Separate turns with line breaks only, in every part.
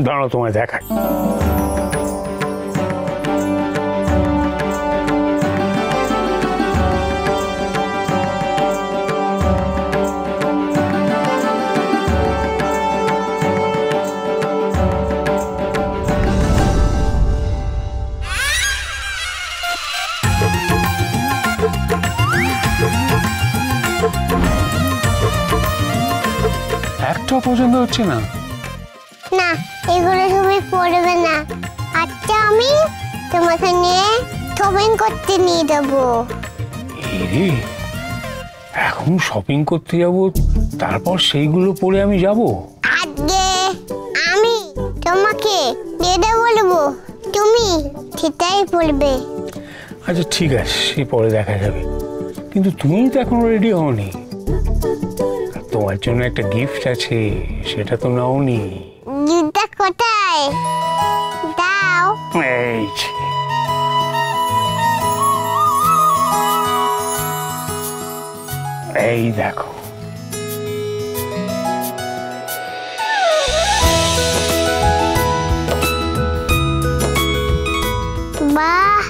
দাঁড়াও তোমায় দেখাই। একটা পছন্দ হচ্ছে না।
না, এগুলো তুমি পড়বে না। আচ্ছা, আমি তোমাকে নিয়ে শপিং করতে নিয়ে যাবো।
এখন শপিং করতে যাব, তারপর সেইগুলো পরে আমি যাব?
আজকে আমি তোমাকে যেটা বলবো তুমি সেটাই পড়বে।
আচ্ছা ঠিক আছে, সে পরে দেখা যাবে, কিন্তু তুমি তো এখনো রেডি হওনি। তোমার জন্য একটা গিফট আছে, সেটা তো নাওনি।
গিফটটা কোথায়? দাও।
এই এই দেখো।
বাহ,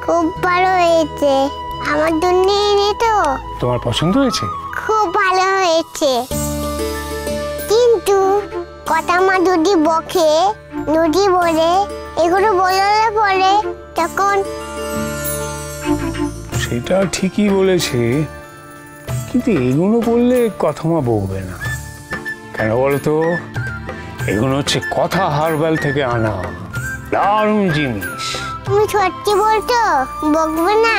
খুব ভালো হয়েছে। আমার জন্য এনে তো।
তোমার পছন্দ হয়েছে?
খুব ভালো হয়েছে, কিন্তু কথা মা যদি বকে, যদি বলে এগুলো বললে পরে তখন।
সেটা ঠিকই বলেছে, কিন্তু এগুলো বললে কথা মা বকবে না। কেন বলতো? এগুলো হচ্ছে কথা হারবাল থেকে আনা দারুণ জিনিস।
তুমি সত্যি বলতো? বকবে না?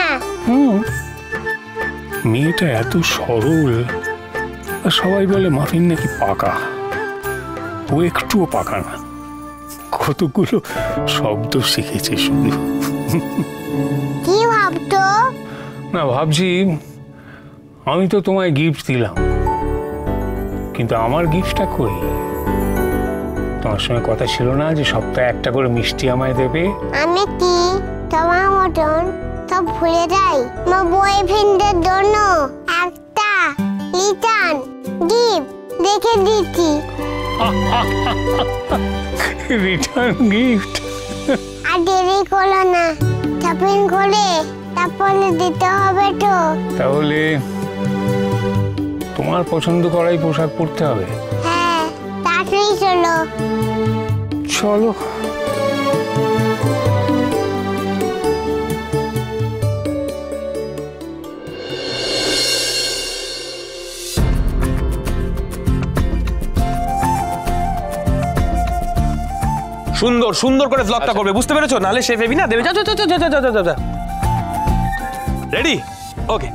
মেয়েটা এত সরল, আর সবাই বলে মাফিন নাকি পাকা। ও একটুও পাকা না, কতগুলো শব্দ শিখেছে শুধু।
কি ভাবতো?
না, ভাবছি আমি তো তোমায় গিফট দিলাম, কিন্তু আমার গিফটটা কই? তোমার সঙ্গে কথা ছিল না যে সপ্তাহে একটা করে মিষ্টি আমায় দেবে?
আমি কি তোমার মতন সব ভুলে যাই? আমার বয়ফ্রেন্ডের জন্য একটা রিটার্ন গিফট রেখে দিচ্ছি।
Return gift?
আর দেরি করো না, শপিং করে তারপরে দিতে হবে তো।
তাহলে তোমার পছন্দ করাই পোশাক পরতে হবে?
হ্যাঁ, তাড়াতাড়ি চলো।
চলো।
সুন্দর সুন্দর করে ব্লগটা করবে, বুঝতে পেরেছো? নাহলে সে ভেবি না দেবে। যা যা যা যা যা যা যা। Ready? Okay.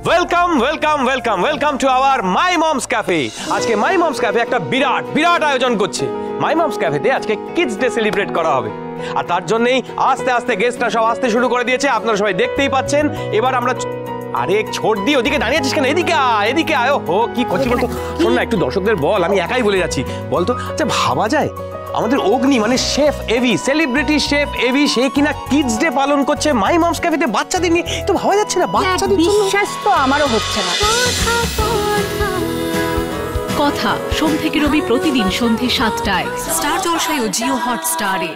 Welcome welcome welcome welcome to our my moms cafe. আজকে মাই মমস ক্যাফে একটা বিরাট বিরাট আয়োজন করছে। মাই মমস ক্যাফেতে আজকে কিডস ডে সেলিব্রেট করা হবে, আর তার জন্যই আস্তে আস্তে গেস্টরা সব আসতে শুরু করে দিয়েছে। আপনারা সবাই দেখতেই পাচ্ছেন। এবার আমরা, আরে ছোট দি, ওদিকে দাঁড়িয়ে আছিস কেন? এদিকে আয়, এদিকে আয়। ও কি করছি বলতো? শোন না, একটু দর্শকদের বল, আমি একাই বলে যাচ্ছি। বলতো, আচ্ছা ভাবা যায় আমাদের অগ্নি মানে শেফ এভি, সেলিব্রিটি শেফ এভি, সে কিনা কিডস ডে পালন করছে মাই মমস ক্যাফেতে বাচ্চাদের নিয়ে। তো ভাবা যাচ্ছে না বাচ্চাদের জন্য।
বিশ্বাস তো আমারও হচ্ছে না।
কথা সোম থেকে রবি প্রতিদিন সন্ধ্যে ৭টায় স্টার জলসায় ও জিও হটস্টারে।